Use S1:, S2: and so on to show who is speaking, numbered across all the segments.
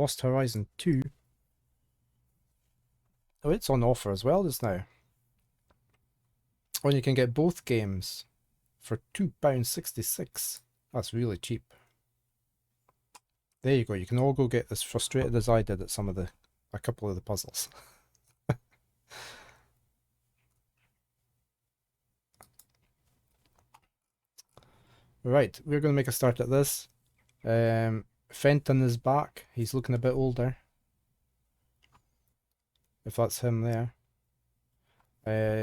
S1: Lost Horizon 2. Oh, it's on offer as well just now. Oh, and you can get both games for £2.66. That's really cheap. There you go. You can all go get as frustrated as I did at a couple of the puzzles. Right, we're going to make a start at this. Fenton is back. He's looking a bit older. If that's him there.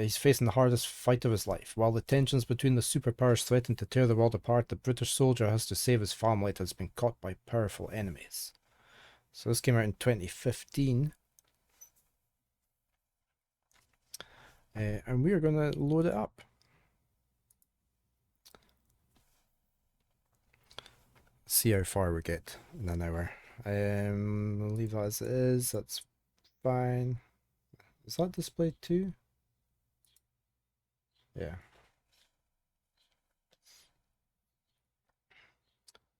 S1: He's facing the hardest fight of his life. While the tensions between the superpowers threaten to tear the world apart, the British soldier has to save his family that has been caught by powerful enemies. So this came out in 2015. And we are going to load it up. See how far we get in an hour. We'll leave that as it is. That's fine. Is that displayed too? Yeah.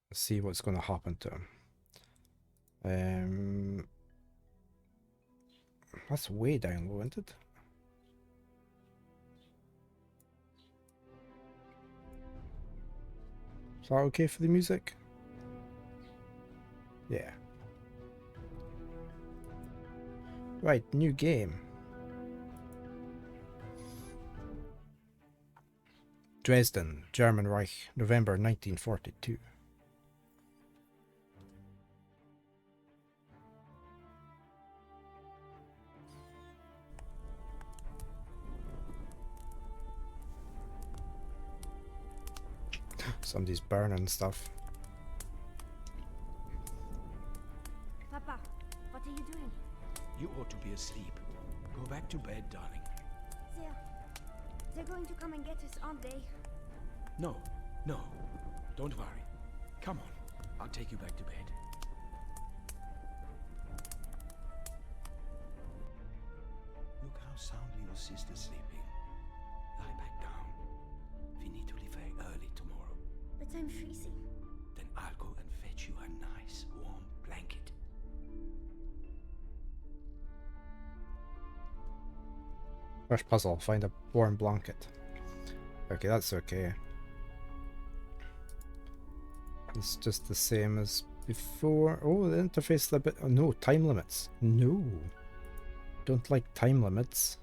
S1: Let's see what's going to happen to him. That's way down low, isn't it? Is that okay for the music? Yeah. Right, new game. Dresden, German Reich, November 1942. Somebody's burning stuff.
S2: Papa, what are you doing?
S3: You ought to be asleep. Go back to bed, darling.
S2: They're going to come and get us, aren't they?
S3: No, don't worry. Come on, I'll take you back to bed. Look how soundly your sister's sleeping. Lie back down. We need to leave very early tomorrow.
S2: But I'm freezing.
S3: Then I'll go and fetch you a nice warm blanket.
S1: First puzzle, find a warm blanket. Okay, that's okay. It's just the same as before. Oh, the interface is a bit... Oh, no, time limits. No. Don't like time limits.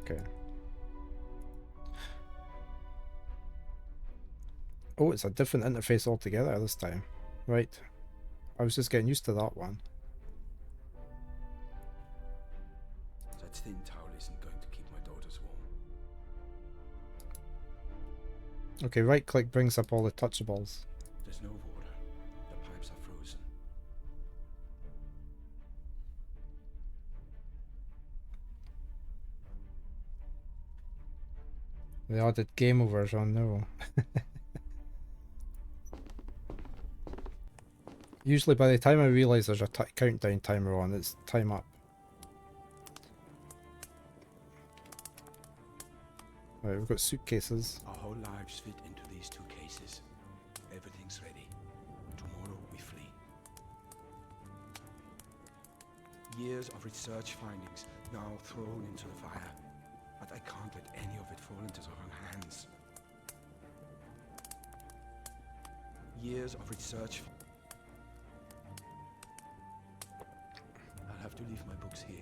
S1: Okay. Oh, it's a different interface altogether this time. Right. I was just getting used to that one.
S3: That thin towel isn't going to keep my daughters warm.
S1: Okay, right click brings up all the touchables.
S3: There's no water. The pipes are frozen.
S1: The added game overs on, no. Usually by the time I realise there's a countdown timer on, it's time up. Right, we've got suitcases.
S3: Our whole lives fit into these two cases. Everything's ready. Tomorrow we flee. Years of research findings now thrown into the fire. But I can't let any of it fall into the wrong hands. Years of research. I'll have to leave my books here.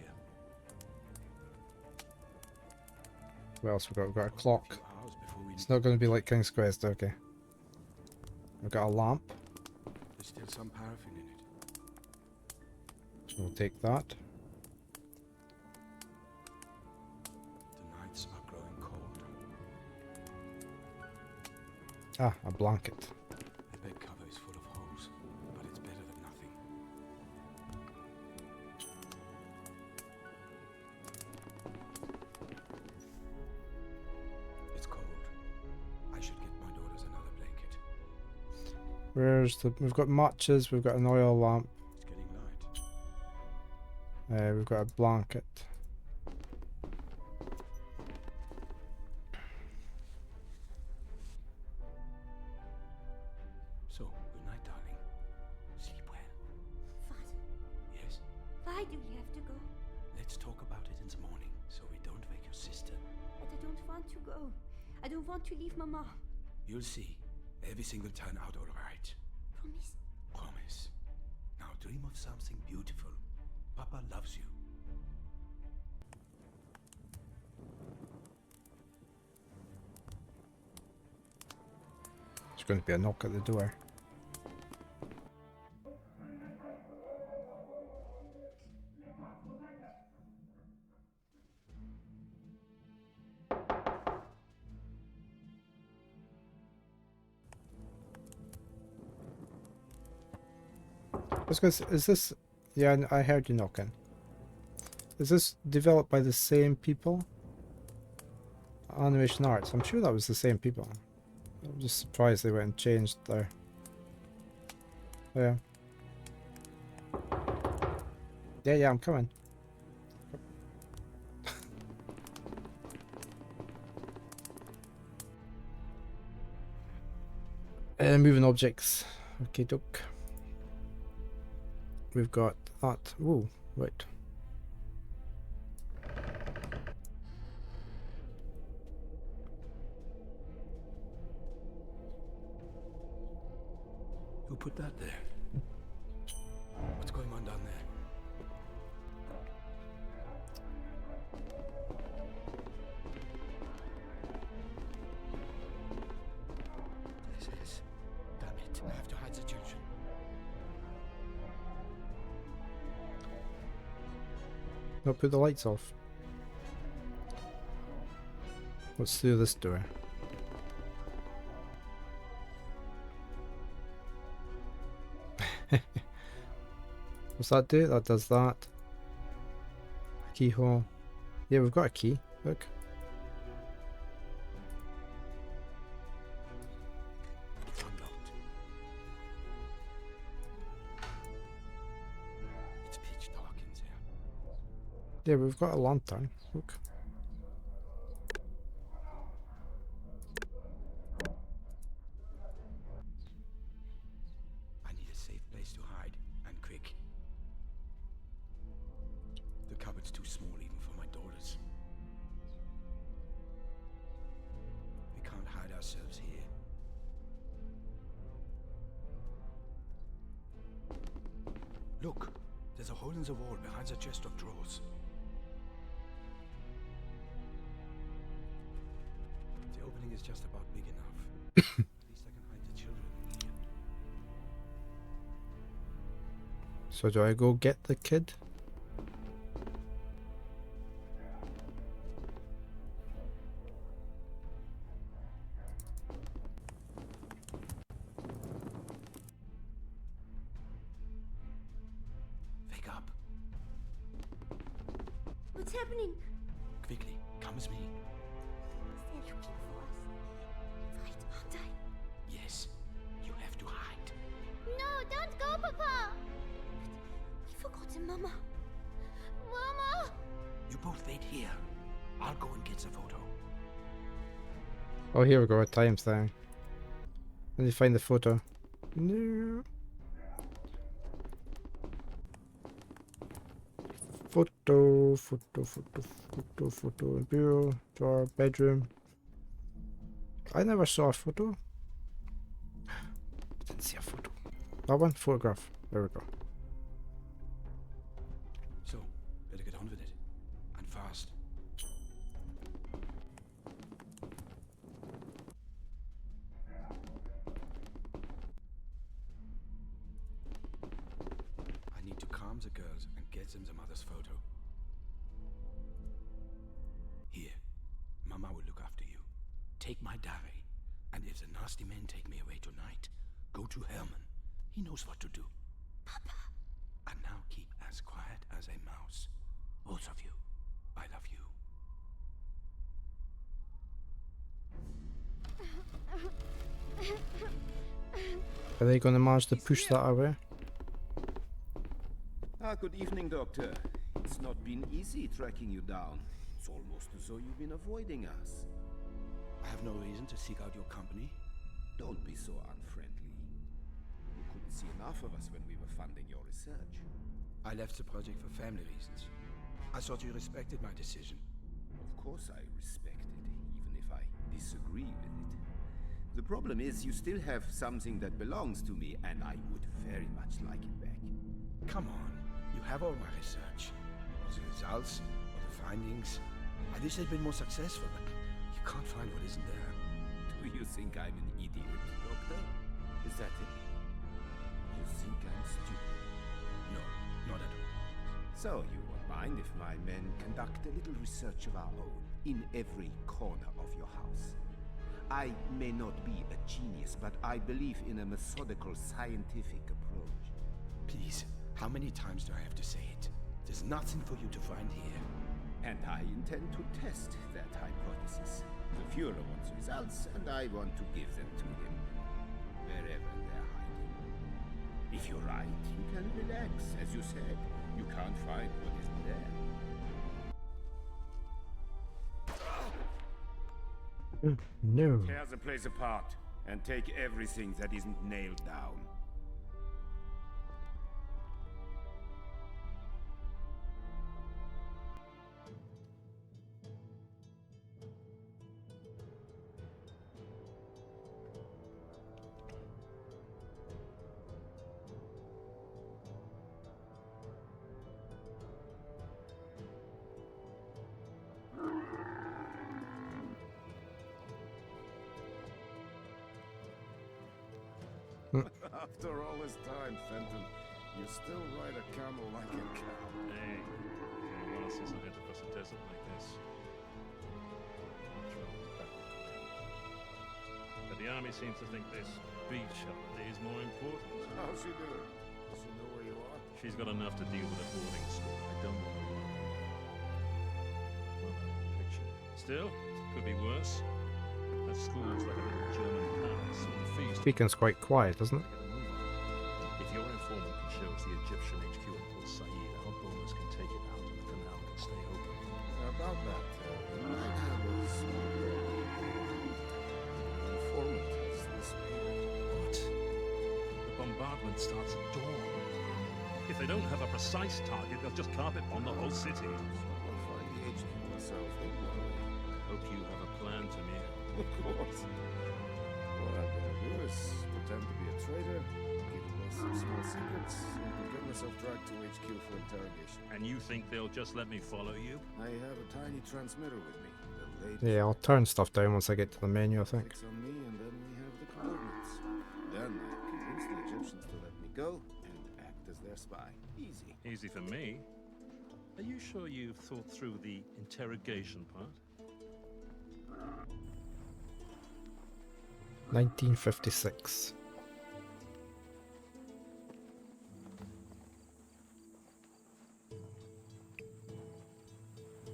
S1: What else we got? We've got a clock.
S3: A few hours before we
S1: It's not going to be like King's Quest, okay. We've got a lamp,
S3: There's still some paraffin in it.
S1: so we'll take that.
S3: The nights are growing cold.
S1: Ah, a blanket.
S3: The bed cover is full of holes, but it's better than nothing. It's cold. I should get my daughters another blanket.
S1: Where's the... We've got matches, we've got an oil lamp,
S3: It's getting light.
S1: we've got a blanket.
S3: So, good night, darling. Sleep well.
S2: Father,
S3: Yes?
S2: why do we have to go?
S3: Let's talk about it in the morning, so we don't wake your sister.
S2: But I don't want to go. I don't want to leave Mama.
S3: You'll see. Everything will turn out all right.
S2: Promise?
S3: Promise. Now dream of something beautiful. Papa loves you.
S1: There's going to be a knock at the door. Is this... Yeah, I heard you knocking. Is this developed by the same people? Animation Arts. I'm sure that was the same people. I'm just surprised they went and changed their... Yeah. Yeah, I'm coming. Moving objects. Okay, doke. We've got that. Ooh, right.
S3: Who put that there? What's going on down there? This is... Damn it, I have to hide the children.
S1: No, put the lights off. What's through this door? What's that do? That does that. Keyhole. Yeah, we've got a key. Look.
S3: It's unlocked. It's pitch dark in there.
S1: Yeah, we've got a lantern. Look.
S3: I need a safe place to hide, and quick. The cupboard's too small even for my daughters. We can't hide ourselves here. Look, there's a hole in the wall behind the chest of drawers. The opening is just about big enough. At least I can hide the children in here.
S1: So do I go get the kid?
S3: Wake up.
S2: What's happening?
S3: Quickly, come with me.
S2: They're looking for us. Right, aren't I?
S3: Yes, you have to hide.
S2: No, don't go, Papa! We forgotten Mama. Mama!
S3: You both wait here. I'll go and get the photo.
S1: Oh, here we go. A time thing. Let me find the photo. No. Photo, bureau, drawer, bedroom. I never saw a photo. Didn't see a photo. That one? Photograph. There we go.
S3: So, better get on with it. And fast. I need to calm the girls and get them the mother's photo. Here, Mama will look after you. Take my diary, and if the nasty men take me away tonight, go to Herman. He knows what to do.
S2: Papa!
S3: And now keep as quiet as a mouse. Both of you. I love you.
S1: Are they going to manage to push that away?
S4: Good evening, Doctor. It's not been easy tracking you down. It's almost as though you've been avoiding us.
S3: I have no reason to seek out your company.
S4: Don't be so unfriendly. see enough of us when we were funding your research.
S3: I left the project for family reasons. I thought you respected my decision.
S4: Of course I respect it, even if I disagree with it. The problem is you still have something that belongs to me, and I would very much like it back.
S3: Come on, you have all my research. All the results, all the findings. I wish they'd been more successful, but you can't find what isn't there.
S4: Do you think I'm an idiot, Doctor? Is that it? You think I'm stupid?
S3: No, not at all.
S4: So you won't mind if my men conduct a little research of our own in every corner of your house. I may not be a genius, but I believe in a methodical scientific approach.
S3: Please, how many times do I have to say it? There's nothing for you to find here.
S4: And I intend to test that hypothesis. The Fuhrer wants results, and I want to give them to him, wherever they're hiding. If you're right, you can relax. As you said, you can't find what isn't there.
S1: No.
S4: Tear the place apart, and take everything that isn't nailed down.
S5: After all this time, Fenton, you still ride a camel like a cow.
S6: Hey, anyone else isn't headed across the desert like this? After all, that would go in. But the army seems to think this beach holiday is more important.
S5: How's she doing? Does she know where you are?
S6: She's got enough to deal with at boarding school. I don't want to worry. Well, that picture. Still, could be worse. At school's like a little German palace or a feast.
S1: Speaking's quite quiet, isn't it?
S6: If your informant can show us the Egyptian HQ in Port Said, our bonus can take it out and the canal can stay open.
S5: About that, we might have a small problem. The informant is this way.
S6: What? The bombardment starts at dawn. If they don't have a precise target, they'll just carpet bomb the whole city.
S5: I'll find the HQ myself. Don't worry.
S6: Hope you have a plan, Tamir.
S5: Of course. What I'm gonna do is pretend to be a traitor, give away some small secrets, and get myself dragged to HQ for interrogation.
S6: And you think they'll just let me follow you?
S5: I have a tiny transmitter with me. The latest
S1: Yeah, I'll turn stuff down once I get to the menu, I think.
S5: fix on me, and then we have the coordinates. Then I convince the Egyptians to let me go and act as their spy. Easy.
S6: Easy for me. Are you sure you've thought through the interrogation part?
S1: 1956.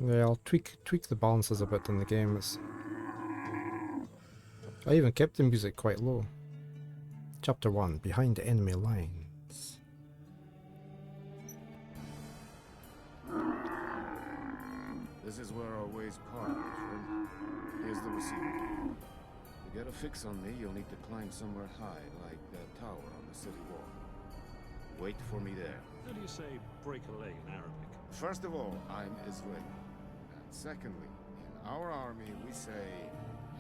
S1: Yeah, I'll tweak the balances a bit in the game. I even kept the music quite low. Chapter 1, Behind the Enemy Lines.
S5: This is where our ways part, my friend. Here's the receiver. To get a fix on me, you'll need to climb somewhere high, like that tower on the city wall. Wait for me there.
S6: How do you say break a leg in Arabic?
S5: First of all, I'm Israeli. And secondly, in our army, we say,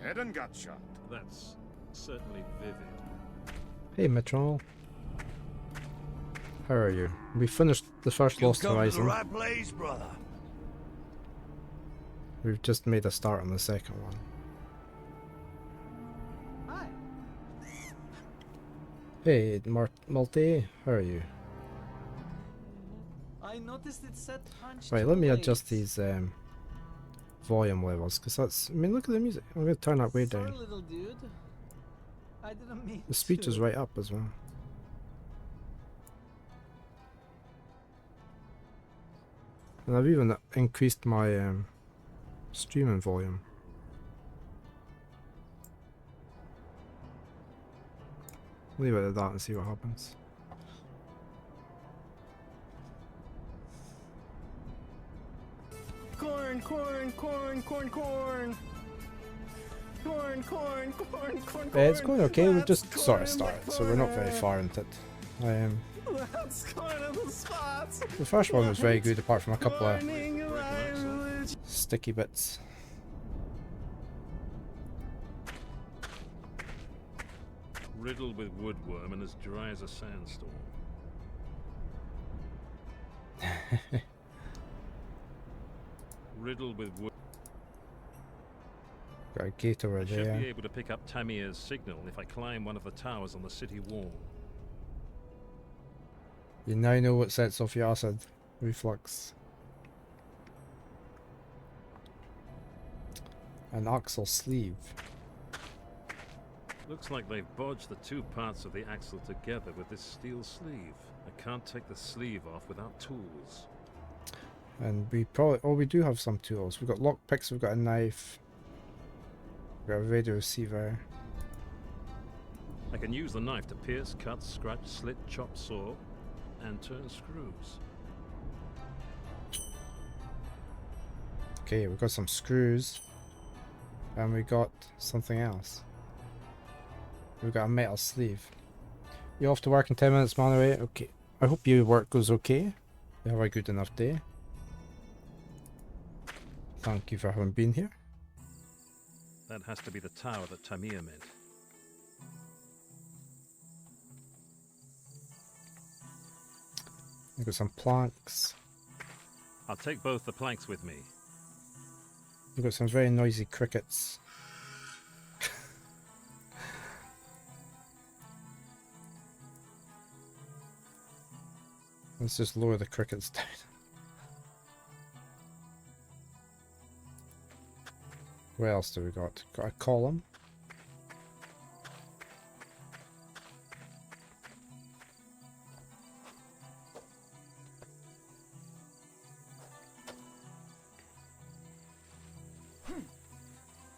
S5: head and gut shot.
S6: That's certainly vivid.
S1: Hey, Metronol. How are you? We finished the first Lost Horizon.
S7: To the right place, brother.
S1: We've just made a start on the second one.
S8: Hi.
S1: Hey, Malte, how are you?
S8: I noticed it said punch.
S1: Right,
S8: two
S1: let me adjust
S8: ways.
S1: these volume levels, because that's... I mean, look at the music. I'm going to turn that way
S8: Sorry,
S1: down.
S8: little dude. I didn't mean
S1: The speech is
S8: to.
S1: right up as well. And I've even increased my streaming volume. Leave it at that and see what happens.
S8: Corn, corn, corn, corn, corn. Corn, corn, corn, corn, corn.
S1: It's going okay, we've just
S8: Let's
S1: sort of
S8: corn
S1: started,
S8: like
S1: so we're not very
S8: corn.
S1: far into it.
S8: Let's go to the spots.
S1: The first one was very good, apart from a couple of
S8: Learning language.
S1: sticky bits.
S6: Riddled with woodworm and as dry as a sandstorm. Riddled with wood.
S1: Got a gate over
S6: I should
S1: there.
S6: be able to pick up Tamir's signal if I climb one of the towers on the city wall.
S1: You now know what sets off your acid reflux. An axle sleeve.
S6: Looks like they've bodged the two parts of the axle together with this steel sleeve. I can't take the sleeve off without tools.
S1: And we probably, oh, we do have some tools. We've got lockpicks, we've got a knife, we've got a radio receiver.
S6: I can use the knife to pierce, cut, scratch, slit, chop, saw, and turn screws.
S1: Okay, we've got some screws. And we got something else. We've got a metal sleeve. You off to work in 10 minutes, Manuel? Okay. I hope your work goes okay. You have a good enough day. Thank you for having been here.
S6: That has to be the tower that Tamir meant.
S1: We've got some planks.
S6: I'll take both the planks with me.
S1: We've got some very noisy crickets. Let's just lower the crickets down. What else do we got? Got a column.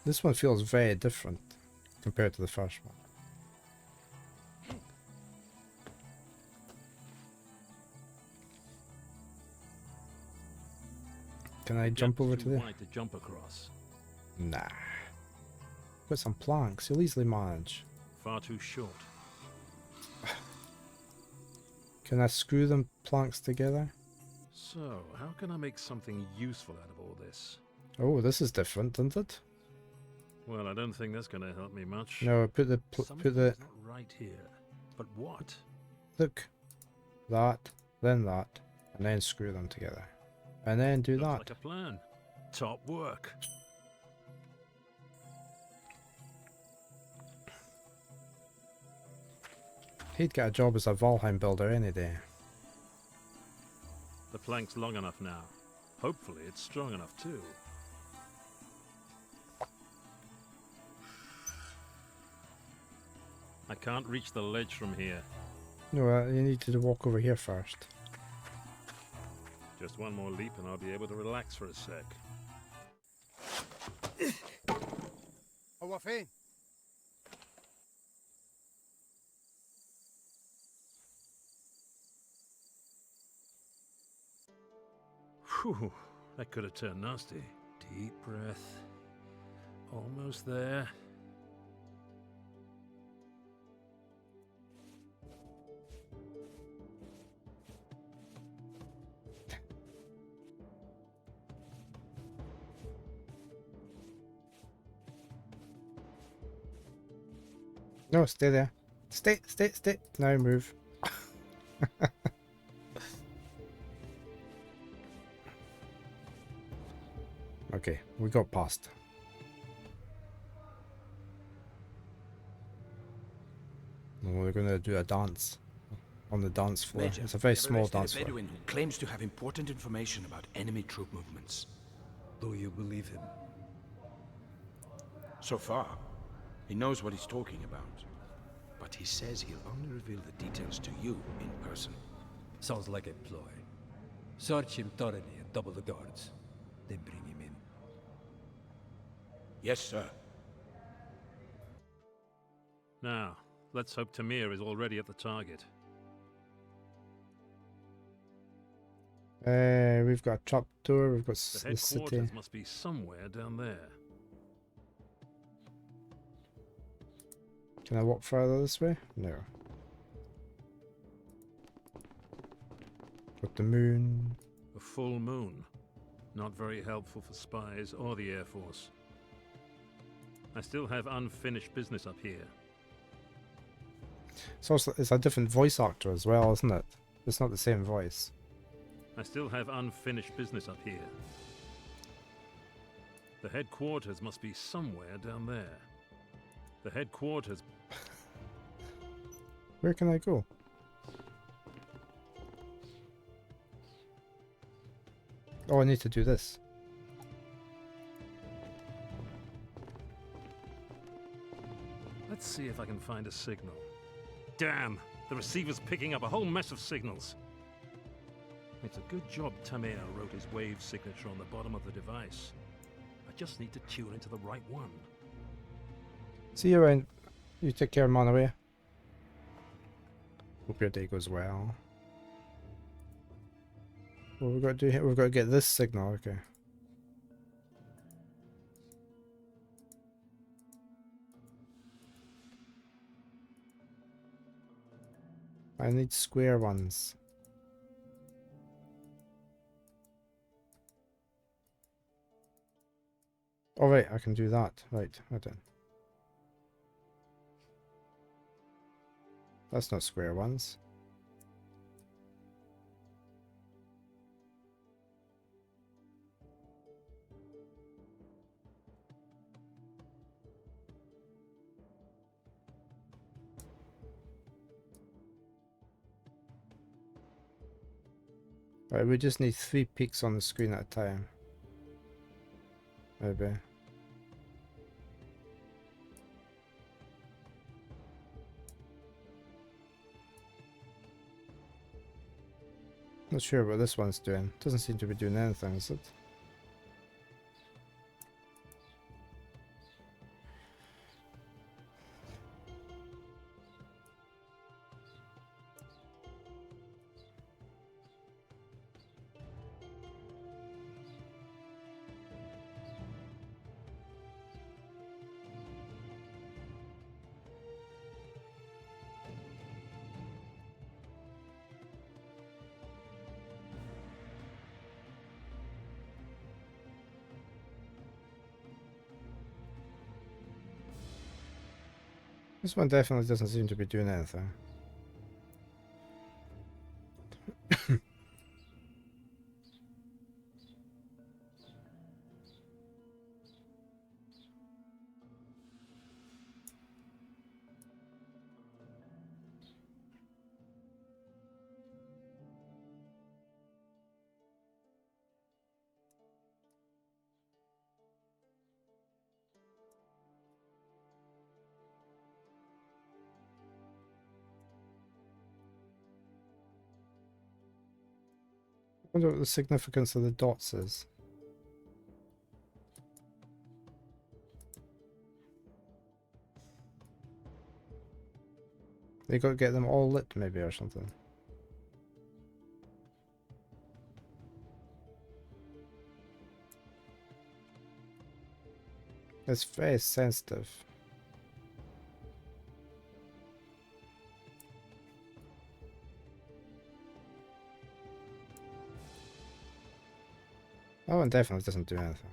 S1: This one feels very different compared to the first one. Can I jump over to
S6: too
S1: there?
S6: wide to jump across.
S1: Nah. Got some planks, you'll easily manage.
S6: Far too short.
S1: Can I screw them planks together?
S6: So, how can I make something useful out of all this?
S1: Oh, this is different, isn't it?
S6: Well, I don't think that's going to help me much.
S1: No, put the put the
S6: Something's not right here. But what?
S1: look, that, then that, and then screw them together, and then do
S6: Looks
S1: that.
S6: like a plan. Top work.
S1: He'd get a job as a Valheim builder any day.
S6: The plank's long enough now. Hopefully it's strong enough too. I can't reach the ledge from here.
S1: No, you need to walk over here first.
S6: Just one more leap and I'll be able to relax for a sec.
S5: هو فين؟
S6: Whew, that could have turned nasty. Deep breath. Almost there.
S1: No, stay there. Stay. Now move. Okay, we got past. And we're gonna do a dance on the dance floor.
S3: Major,
S1: It's a very
S3: we have
S1: small
S3: arrested
S1: dance
S3: a
S1: floor.
S3: Bedouin who claims to have important information about enemy troop movements.
S7: Do you believe him?
S3: So far, he knows what he's talking about. But he says he'll only reveal the details to you in person.
S7: Sounds like a ploy. Search him thoroughly and double the guards. Then bring him in.
S3: Yes, sir.
S6: Now, let's hope Tamir is already at the target.
S1: We've got a trap door. We've got
S6: The
S1: the city.
S6: headquarters must be somewhere down there.
S1: Can I walk further this way? No. Got the moon.
S6: A full moon. Not very helpful for spies or the Air Force. I still have unfinished business up here.
S1: It's also it's a different voice actor as well, isn't it? It's not the same voice.
S6: I still have unfinished business up here. The headquarters must be somewhere down there. The headquarters...
S1: Where can I go? Oh, I need to do this.
S6: Let's see if I can find a signal. Damn! The receiver's picking up a whole mess of signals. It's a good job Tameo wrote his wave signature on the bottom of the device. I just need to tune into the right one.
S1: See you around. You take care, Monaway. Hope your day goes well. What we've got to do here? We've got to get this signal. Okay. I need square ones. Oh right, I can do that. Right, I did. That's not square ones. Right, we just need 3 peaks on the screen at a time. Maybe. Not sure what this one's doing. Doesn't seem to be doing anything, is it? This one definitely doesn't seem to be doing anything. I wonder what the significance of the dots is. They got to get them all lit maybe or something. It's very sensitive. That one definitely doesn't do anything.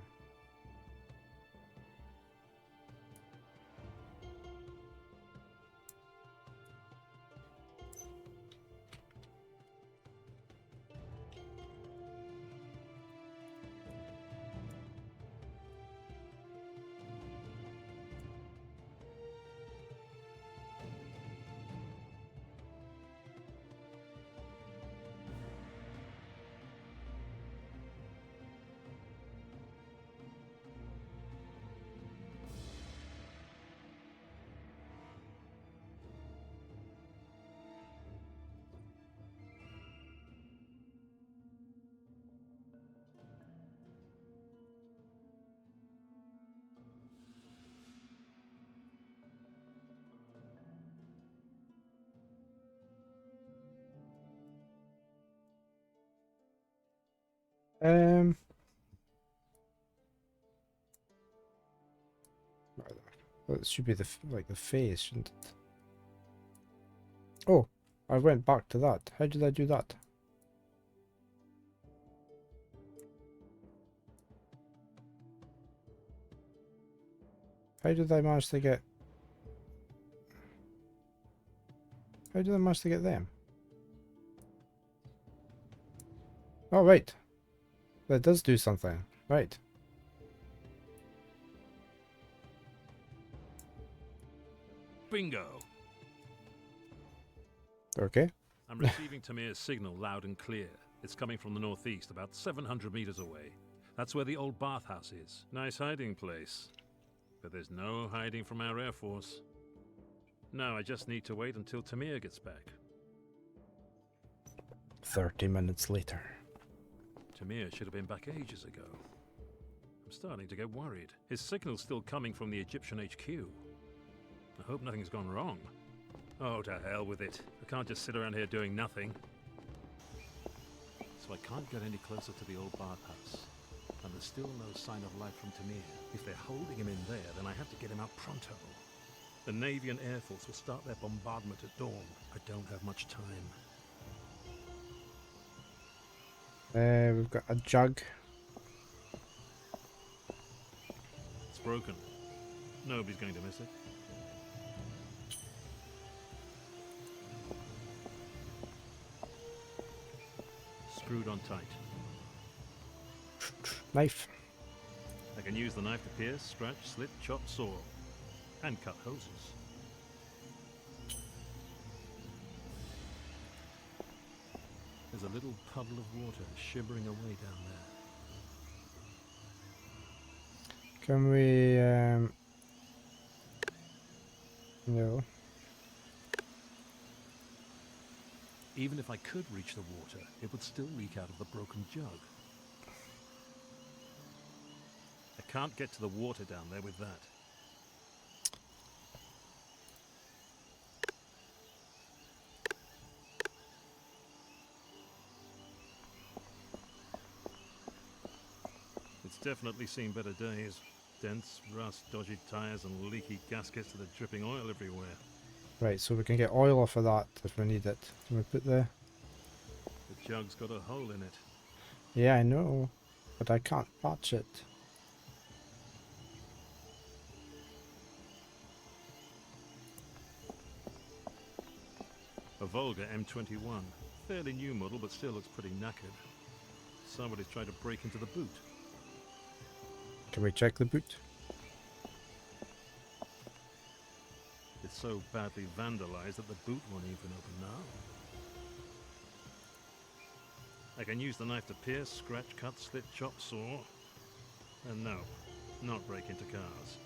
S1: Well, it should be the like the face, shouldn't it? Oh, I went back to that. How did I do that? How did I manage to get... How did I manage to get them? Oh, right. That does do something. Right.
S6: Bingo!
S1: Okay.
S6: I'm receiving Tamir's signal loud and clear. It's coming from the northeast, about 700 meters away. That's where the old bathhouse is. Nice hiding place. But there's no hiding from our Air Force. No, I just need to wait until Tamir gets back.
S1: 30 minutes later.
S6: Tamir should have been back ages ago. I'm starting to get worried. His signal's still coming from the Egyptian HQ. I hope nothing's gone wrong. Oh, to hell with it. I can't just sit around here doing nothing. So I can't get any closer to the old bathhouse. And there's still no sign of life from Tamir. If they're holding him in there, then I have to get him out pronto. The Navy and Air Force will start their bombardment at dawn. I don't have much time.
S1: We've got a jug.
S6: It's broken. Nobody's going to miss it. Screwed on tight.
S1: Knife.
S6: I can use the knife to pierce, scratch, slit, chop, saw, and cut hoses. There's a little puddle of water shimmering away down there.
S1: Can we, no.
S6: Even if I could reach the water, it would still leak out of the broken jug. I can't get to the water down there with that. It's definitely seen better days. Dents, rust, dodgy tires, and leaky gaskets that are dripping oil everywhere.
S1: Right, so we can get oil off of that if we need it. Can we put the...
S6: The jug's got a hole in it.
S1: Yeah, I know. But I can't patch it.
S6: A Volga M21. Fairly new model, but still looks pretty knackered. Somebody's tried to break into the boot.
S1: Can we check the boot?
S6: It's so badly vandalized that the boot won't even open now. I can use the knife to pierce, scratch, cut, slit, chop, saw. And no, not break into cars.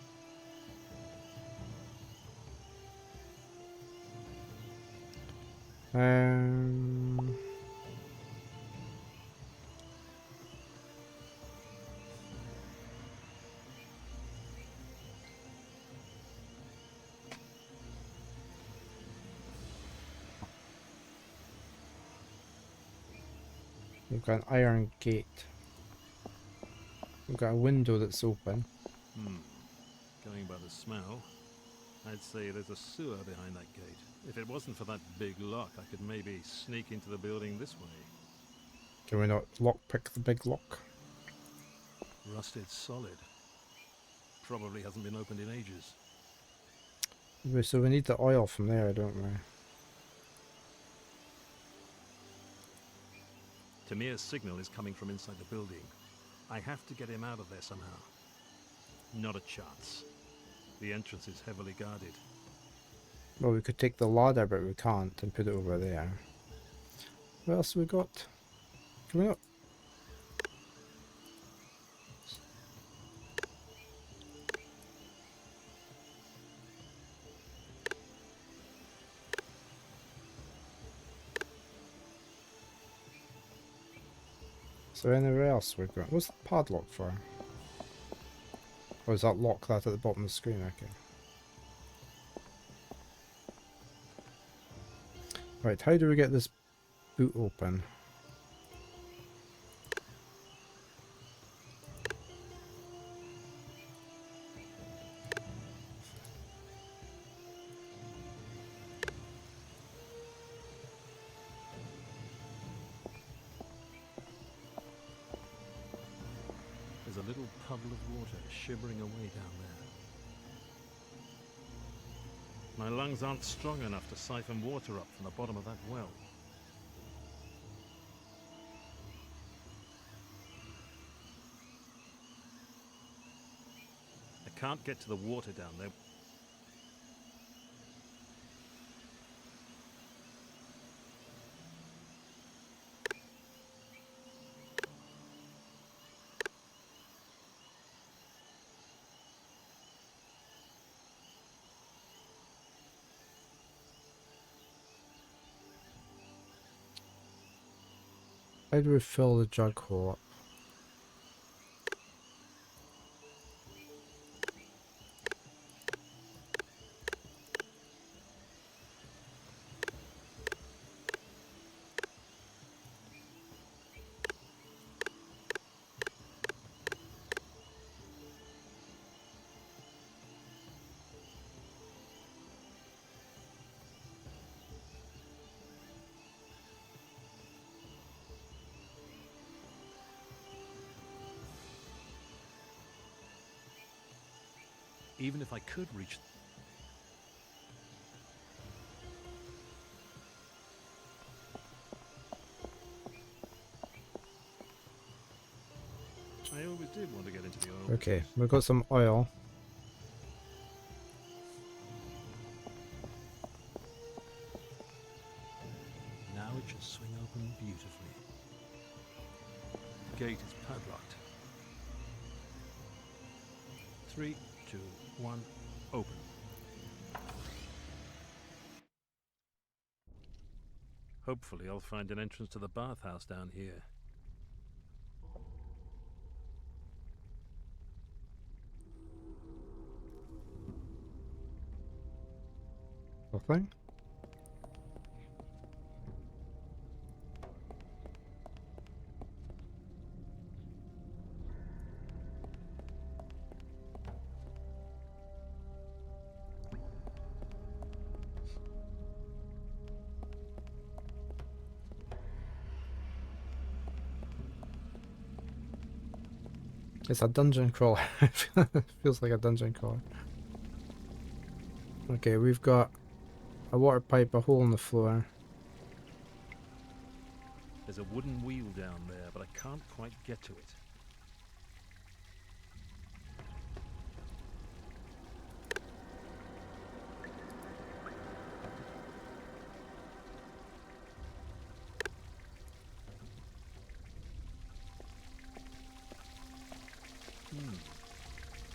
S1: We've got an iron gate. We've got a window that's open.
S6: Going by the smell, I'd say there's a sewer behind that gate. If it wasn't for that big lock, I could maybe sneak into the building this way.
S1: Can we not lockpick the big lock?
S6: Rusted solid. Probably hasn't been opened in ages.
S1: So we need the oil from there, don't we?
S6: Tamir's signal is coming from inside the building. I have to get him out of there somehow. Not a chance. The entrance is heavily guarded.
S1: Well, we could take the ladder, but we can't, and put it over there. What else have we got? Can we not? Is there anywhere else we've got? What's the padlock for? Or is that lock that at the bottom of the screen? Okay. Right, how do we get this boot open?
S6: There's a little puddle of water shimmering away down there. My lungs aren't strong enough to siphon water up from the bottom of that well. I can't get to the water down there.
S1: How do we fill the jug hole up?
S6: Even if I could reach... I always did want to get into the oil
S1: Okay,
S6: business.
S1: we've got some oil.
S6: Now it should swing open beautifully. The gate is padlocked. 3, 2, 1, open. Hopefully I'll find an entrance to the bathhouse down here.
S1: Nothing? It's a dungeon crawler. Feels like a dungeon crawler. Okay, we've got a water pipe, a hole in the floor.
S6: There's a wooden wheel down there, but I can't quite get to it.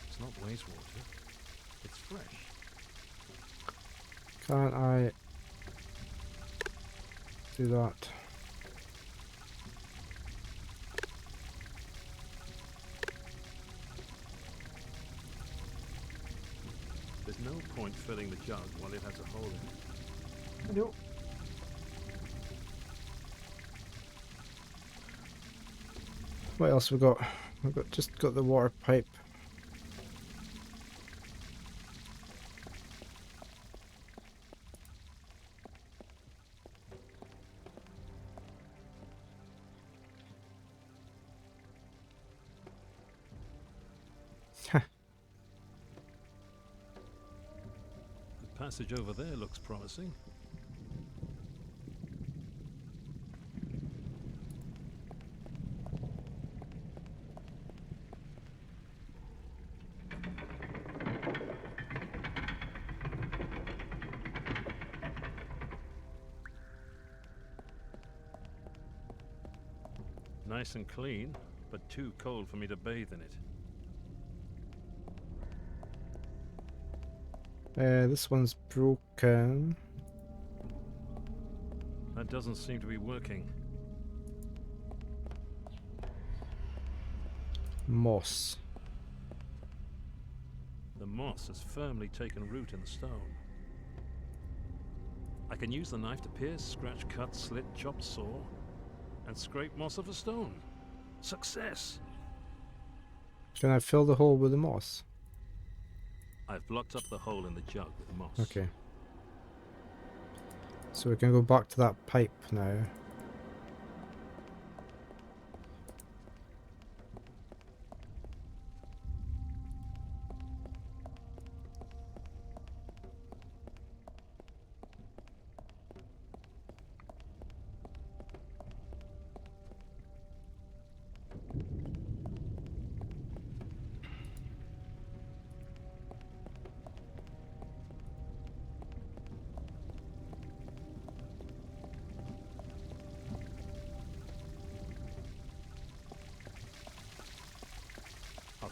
S6: It's not wastewater. It's fresh.
S1: Can't I do that?
S6: There's no point filling the jug while it has a hole in it.
S1: Nope. What else we got? We've got just got the water pipe.
S6: The passage over there looks promising. Nice and clean, but too cold for me to bathe in it.
S1: This one's broken.
S6: That doesn't seem to be working.
S1: Moss.
S6: The moss has firmly taken root in the stone. I can use the knife to pierce, scratch, cut, slit, chop, saw, and scrape moss off a stone. Success!
S1: Can I fill the hole with the moss?
S6: I've blocked up the hole in the jug with moss.
S1: Okay. So we can go back to that pipe now.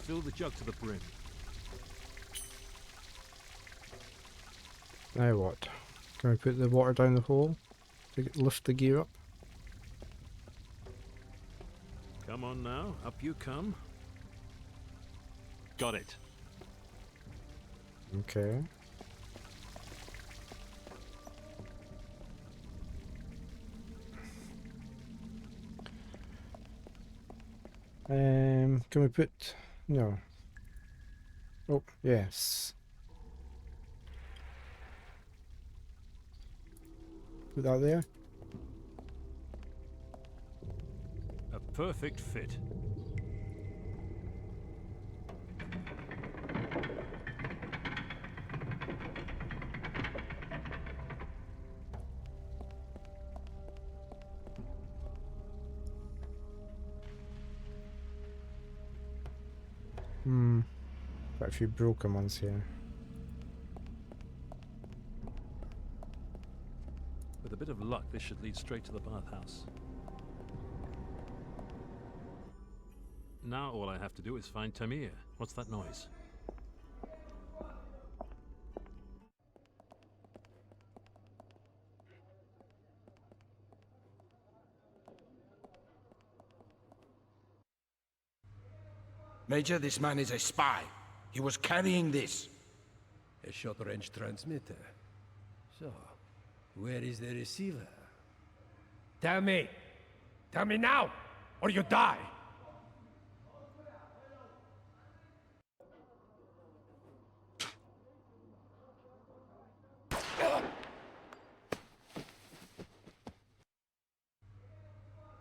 S6: Fill the jug to the brim.
S1: Now what? Can we put the water down the hole to lift the gear up?
S6: Come on now, up you come. Got it.
S1: Okay. Can we put... No. Oh, yes. Put that there.
S6: A perfect fit.
S1: Quite a few broken ones here.
S6: With a bit of luck, this should lead straight to the bathhouse. Now all I have to do is find Tamir. What's that noise?
S3: Major, this man is a spy. He was carrying this.
S7: A short-range transmitter. So, where is the receiver?
S9: Tell me! Tell me now, or you die!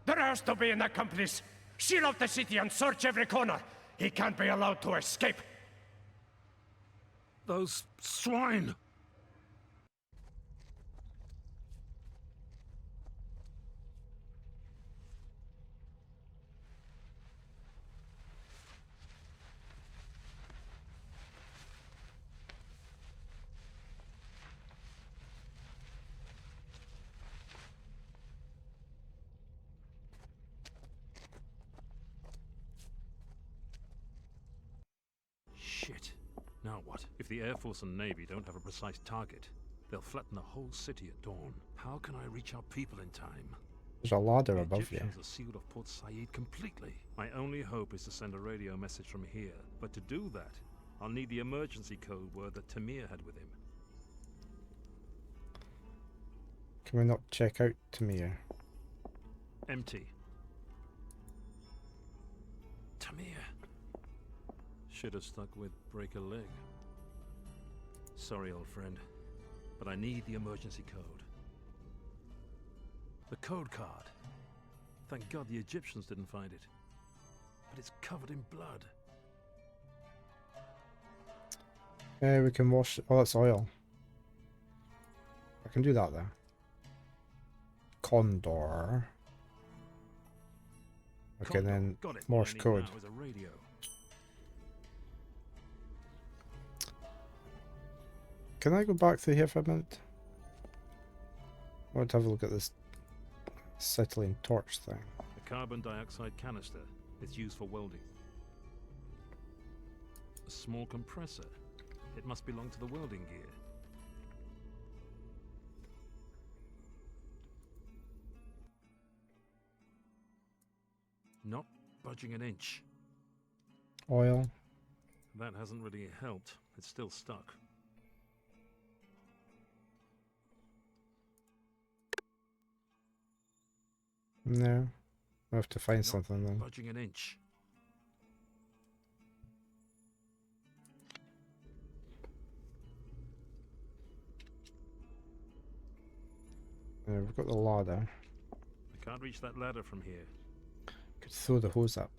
S9: There has to be an accomplice! Seal off the city and search every corner! He can't be allowed to escape!
S6: Those swine! Shit. Now what? If the Air Force and Navy don't have a precise target, they'll flatten the whole city at dawn. How can I reach our people in time?
S1: There's a ladder
S6: The
S1: above you.
S6: Egyptians are sealed off Port Said completely. My only hope is to send a radio message from here. But to do that, I'll need the emergency code word that Tamir had with him.
S1: Can we not check out Tamir?
S6: Empty. Tamir. Should have stuck with break a leg. Sorry, old friend, but I need the emergency code. The code card. Thank God the Egyptians didn't find it. But it's covered in blood.
S1: We can wash... Oh, that's oil. I can do that there. Condor. Okay,
S6: Condor.
S1: then
S6: Got it.
S1: Morse
S6: All I need
S1: code.
S6: now is a radio.
S1: Can I go back through here for a minute? I want to have a look at this acetylene torch thing.
S6: A carbon dioxide canister. It's used for welding. A small compressor. It must belong to the welding gear. Not budging an inch.
S1: Oil.
S6: That hasn't really helped. It's still stuck.
S1: No. I have to find
S6: Not
S1: something then.
S6: budging an inch.
S1: We've got the ladder.
S6: I can't reach that ladder from here.
S1: Could throw the hose up.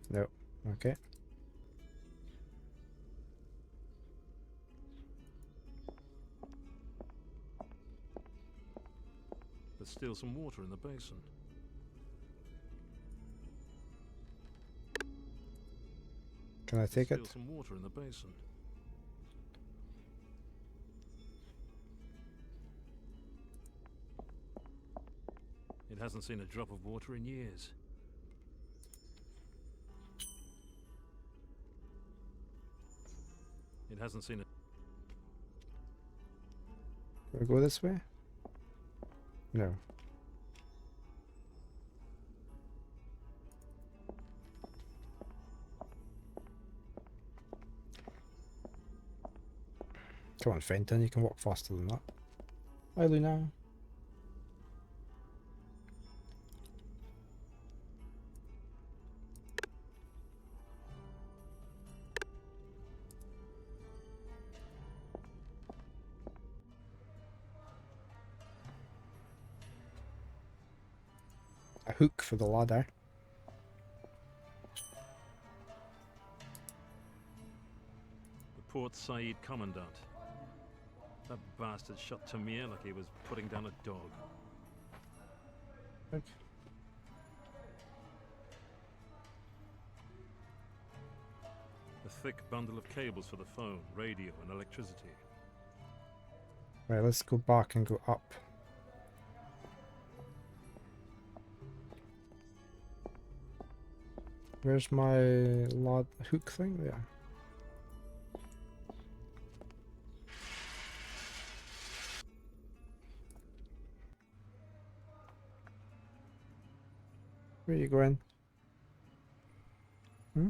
S1: No. Okay.
S6: There's still some water in the basin.
S1: Can I take
S6: There's
S1: it?
S6: still some water in the basin. It hasn't seen a drop of water in years. It hasn't seen it.
S1: Do I go this way? No. Come on, Fenton, you can walk faster than that. Hi, Luna. A hook for the ladder.
S6: The Port Said Commandant. That bastard shot Tamir like he was putting down a dog.
S1: Okay.
S6: A thick bundle of cables for the phone, radio, and electricity.
S1: Right, let's go back and go up. Where's my hook thing? There. Where are you going? Hmm?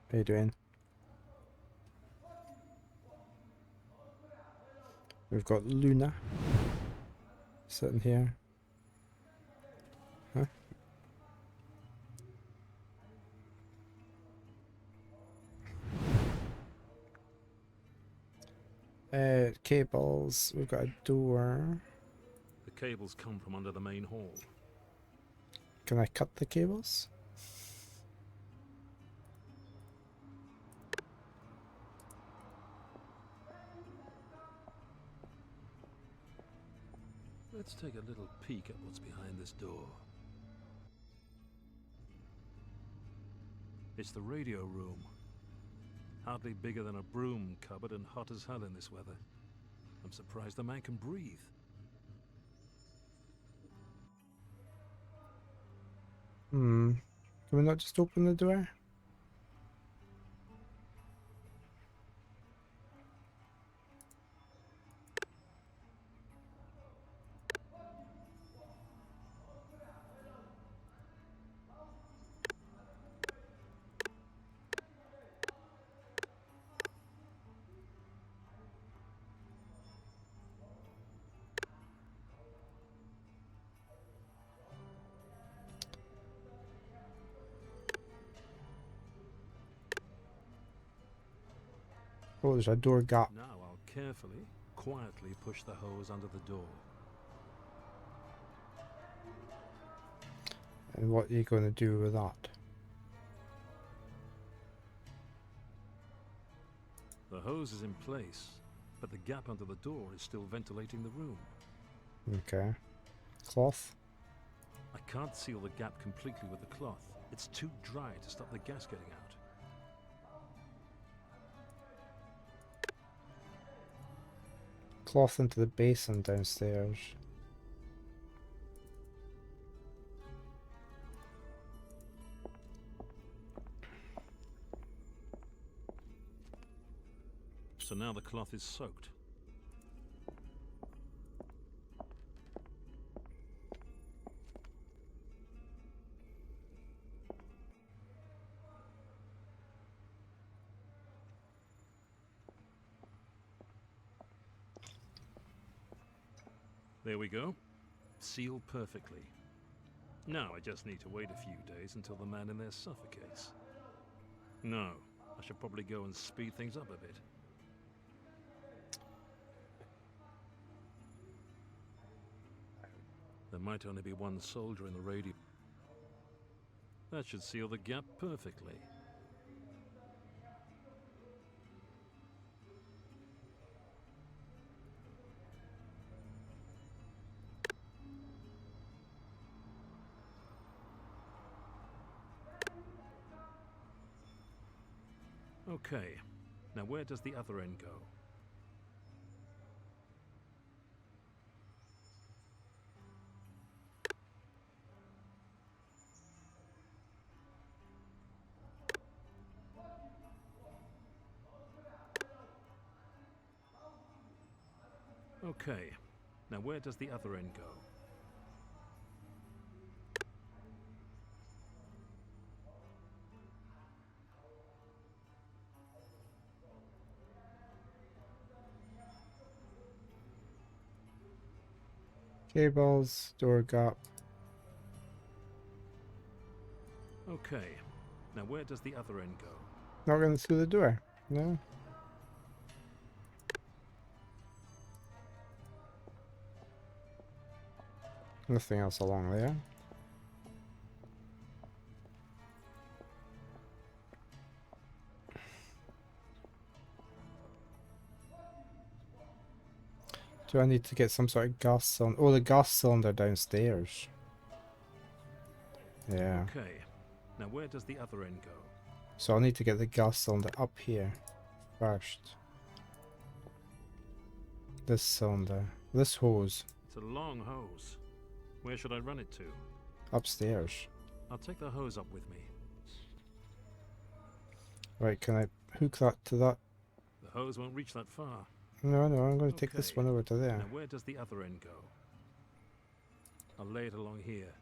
S1: How you doing? We've got Luna sitting here. Huh? Cables. We've got a door.
S6: The cables come from under the main hall.
S1: Can I cut the cables?
S6: Let's take a little peek at what's behind this door. It's the radio room. Hardly bigger than a broom cupboard and hot as hell in this weather. I'm surprised the man can breathe.
S1: Can we not just open the door? Oh, there's a door gap.
S6: Now I'll carefully, quietly push the hose under the door.
S1: And what are you going to do with that?
S6: The hose is in place, but the gap under the door is still ventilating the room.
S1: Okay. Cloth.
S6: I can't seal the gap completely with the cloth. It's too dry to stop the gas getting out.
S1: Cloth into the basin downstairs.
S6: So now the cloth is soaked. There we go. Sealed perfectly. Now I just need to wait a few days until the man in there suffocates. No, I should probably go and speed things up a bit. There might only be one soldier in the radio. That should seal the gap perfectly. Okay, now where does the other end go? Okay, now where does the other end go?
S1: Cables, door gap.
S6: Okay, now where does the other end go?
S1: Not going through the door. No. Nothing else along there. Do I need to get some sort of gas cylinder? Oh, the gas cylinder downstairs. Yeah.
S6: Okay, now where does the other end go?
S1: So I need to get the gas cylinder up here first. This cylinder. This hose.
S6: It's a long hose. Where should I run it to?
S1: Upstairs.
S6: I'll take the hose up with me.
S1: Right, can I hook that to that?
S6: The hose won't reach that far.
S1: No, no, I'm going to take this
S6: Okay.
S1: one over to there.
S6: Now where does the other end go? I'll lay it along here.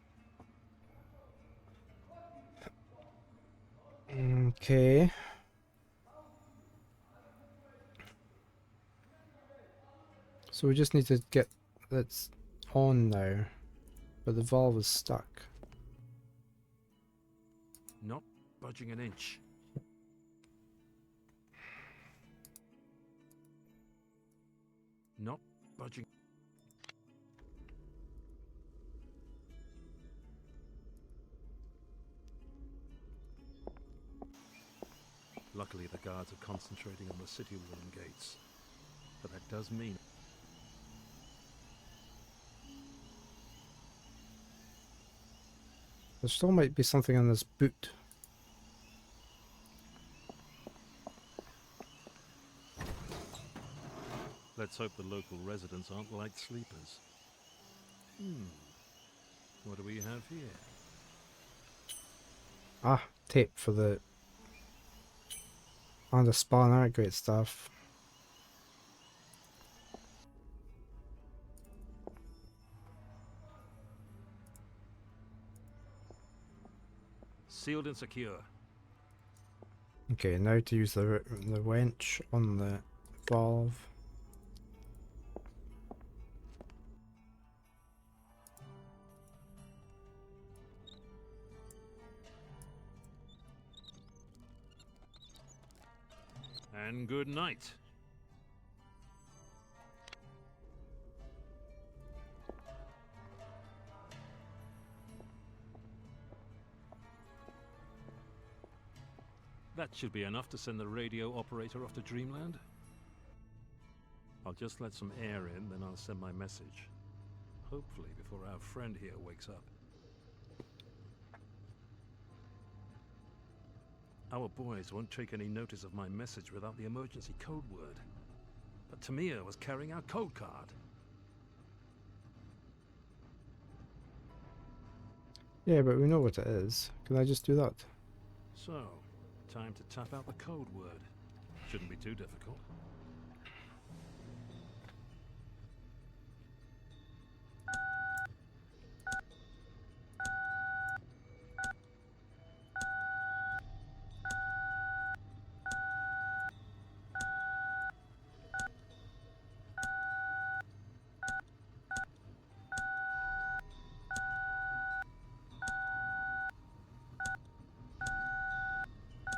S1: Okay. So we just need to get that's on now, but the valve is stuck.
S6: Not budging an inch. Not budging. Luckily, the guards are concentrating on the city wall gates. But that does mean...
S1: There still might be something in this boot.
S6: Let's hope the local residents aren't like sleepers. What do we have here?
S1: Ah, tape for the... And a spanner, great stuff.
S6: Sealed and secure.
S1: Okay, now to use the wrench on the valve.
S6: And good night. That should be enough to send the radio operator off to Dreamland. I'll just let some air in, then I'll send my message. Hopefully before our friend here wakes up. Our boys won't take any notice of my message without the emergency code word. But Tamir was carrying our code card.
S1: Yeah, but we know what it is. Can I just do that?
S6: So, time to tap out the code word. Shouldn't be too difficult.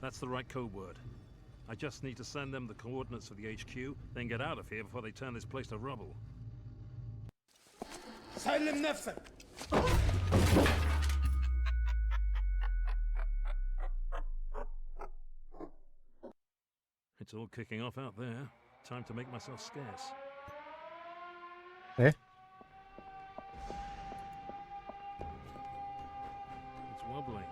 S6: That's the right code word. I just need to send them the coordinates for the HQ, then get out of here before they turn this place to rubble.
S9: سلم نفسك.
S6: It's all kicking off out there. Time to make myself scarce.
S1: Eh?
S6: It's wobbling.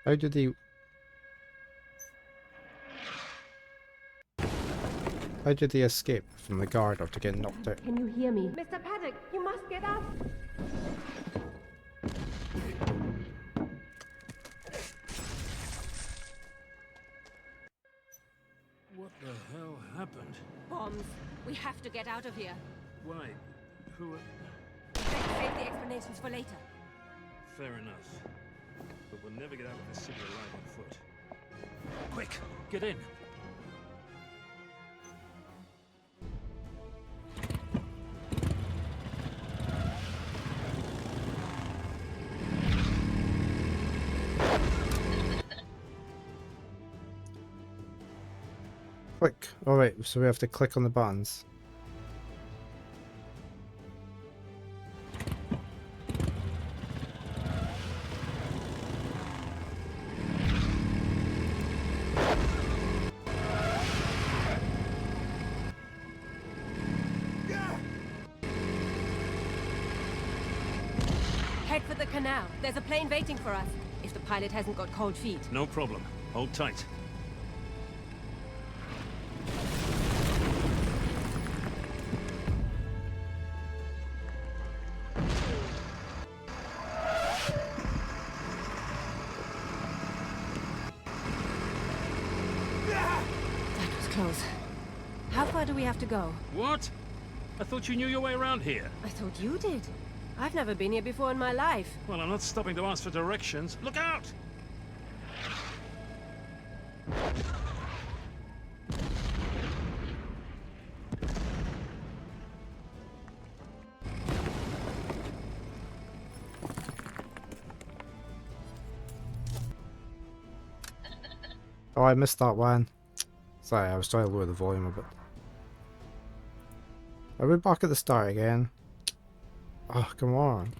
S1: How did he... How did he escape from the guard after getting knocked out?
S2: Can you hear me? Mr. Paddock, you must get up!
S6: What the hell happened?
S2: Bombs. We have to get out of here.
S6: Why? Who?
S2: Let's save the explanations for later.
S6: Fair enough. But we'll never get out of this city alive on foot. Quick, get in.
S1: Click. Alright, so we have to click on the buttons.
S2: Head for the canal. There's a plane waiting for us. If the pilot hasn't got cold feet.
S6: No problem. Hold tight.
S2: That was close. How far do we have to go?
S6: What? I thought you knew your way around here.
S2: I thought you did. I've never been here before in my life.
S6: Well, I'm not stopping to ask for directions. Look out!
S1: Oh, I missed that one. Sorry, I was trying to lower the volume a bit. Are we back at the start again? Oh, come on.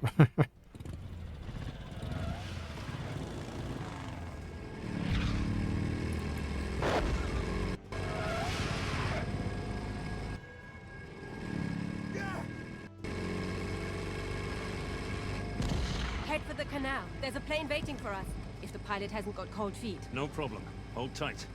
S2: Head for the canal. There's a plane waiting for us. If the pilot hasn't got cold feet.
S6: No problem. Hold tight.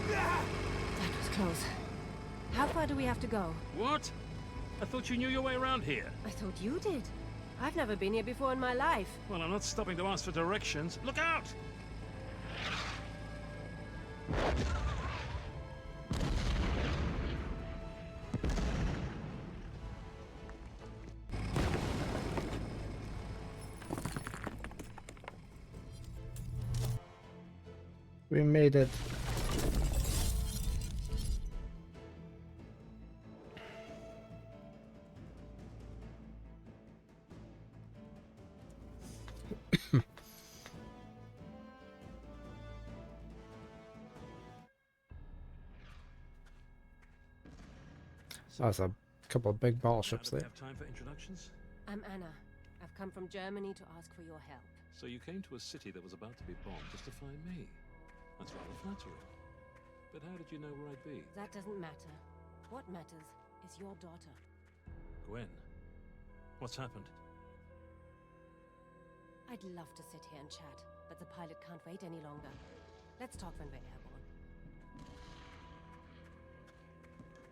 S2: That was close. How far do we have to go?
S6: What? I thought you knew your way around here.
S2: I thought you did. I've never been here before in my life.
S6: Well, I'm not stopping to ask for directions. Look out!
S1: We made it. That's a couple of big battleships
S6: Now, do we
S1: there.
S6: have time for introductions?
S2: I'm Anna. I've come from Germany to ask for your help.
S6: So you came to a city that was about to be bombed just to find me. That's rather flattering. But how did you know where I'd be?
S2: That doesn't matter. What matters is your daughter.
S6: Gwen. What's happened?
S2: I'd love to sit here and chat, but the pilot can't wait any longer. Let's talk when we're airborne.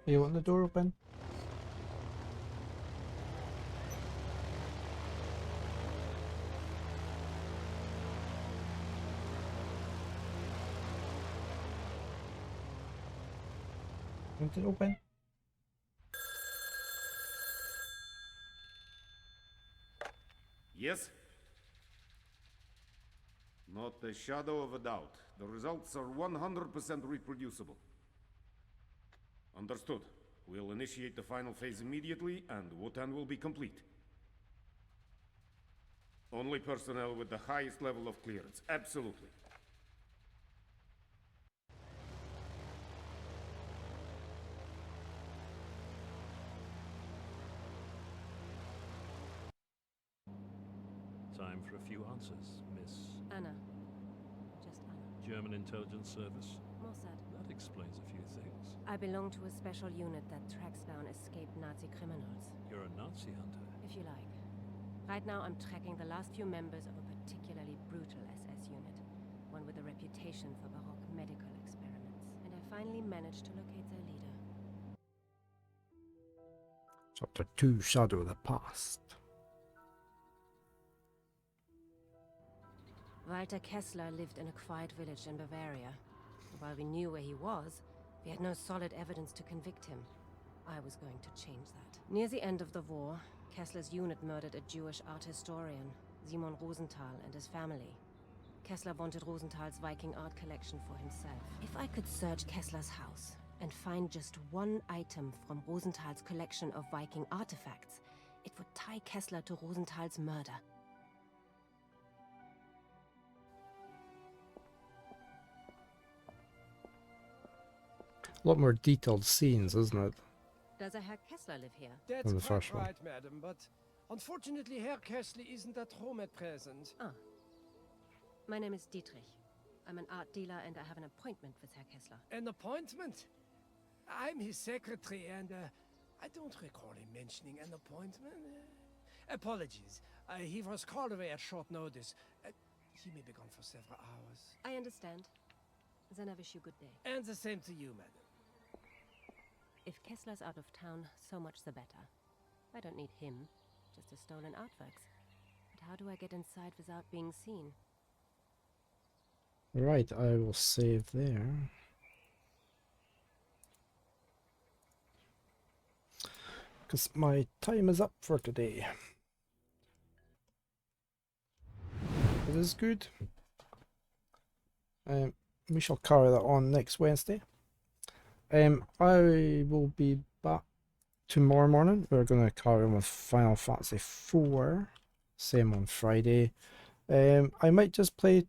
S1: You want the door open? Want it open?
S5: Yes? Not a shadow of a doubt. The results are 100% reproducible. Understood. We'll initiate the final phase immediately, and Wotan will be complete. Only personnel with the highest level of clearance. Absolutely.
S6: Time for a few answers, Miss
S2: Anna. Just Anna.
S6: German Intelligence Service.
S2: Mossad.
S6: That explains a few things.
S2: I belong to a special unit that tracks down escaped Nazi criminals,
S6: You're a Nazi hunter.
S2: if you like. Right now, I'm tracking the last few members of a particularly brutal SS unit, one with a reputation for Baroque medical experiments, and I finally managed to locate their leader.
S1: Chapter 2, Shadow of the Past.
S2: Walter Kessler lived in a quiet village in Bavaria. While we knew where he was, we had no solid evidence to convict him. I was going to change that. Near the end of the war, Kessler's unit murdered a Jewish art historian, Simon Rosenthal, and his family. Kessler wanted Rosenthal's Viking art collection for himself. If I could search Kessler's house and find just one item from Rosenthal's collection of Viking artifacts, it would tie Kessler to Rosenthal's murder.
S1: A lot more detailed scenes, isn't it?
S2: Does a Herr Kessler live here?
S8: That's
S1: On the
S8: quite
S1: first one.
S8: right, madam, but unfortunately Herr Kessler isn't at home at present.
S2: Ah. My name is Dietrich. I'm an art dealer and I have an appointment with Herr Kessler.
S8: An appointment? I'm his secretary and I don't recall him mentioning an appointment. Apologies. He was called away at short notice. He may be gone for several hours.
S2: I understand. Then I wish you good day.
S8: And the same to you, madam.
S2: If Kessler's out of town, so much the better. I don't need him, just the stolen artworks. But how do I get inside without being seen?
S1: Right, I will save there. Because my time is up for today. It is good. We shall carry that on next Wednesday. I will be back tomorrow morning. We're going to carry on with Final Fantasy IV. Same on Friday. I might just play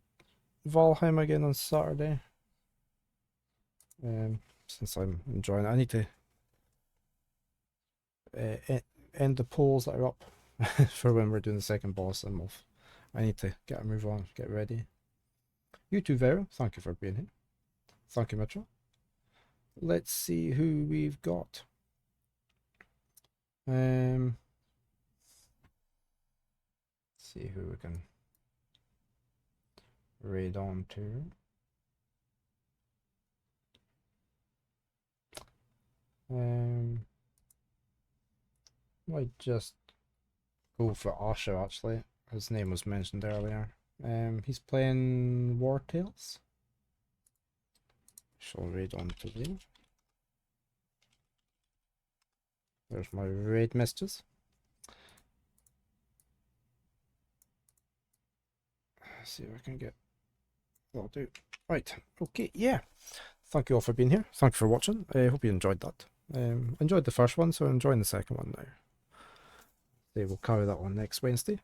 S1: Valheim again on Saturday. Since I'm enjoying it. I need to end the polls that are up for when we're doing the second boss, and I need to get a move on, get ready. You too, Vera. Thank you for being here. Thank you, Mitchell. Let's see who we've got. See who we can raid on to. Might just go for Asher actually. His name was mentioned earlier. He's playing War Tales. Shall raid on to him. There's my raid messages. See if I can get. That'll do. Right. Okay. Yeah. Thank you all for being here. Thank you for watching. I hope you enjoyed that. Enjoyed the first one, so enjoying the second one now. They will carry that on next Wednesday.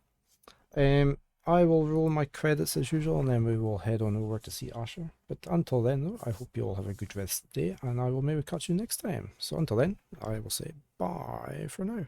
S1: I will roll my credits as usual, and then we will head on over to see Asher. But until then, though, I hope you all have a good rest of the day, and I will maybe catch you next time. So until then, I will say bye for now.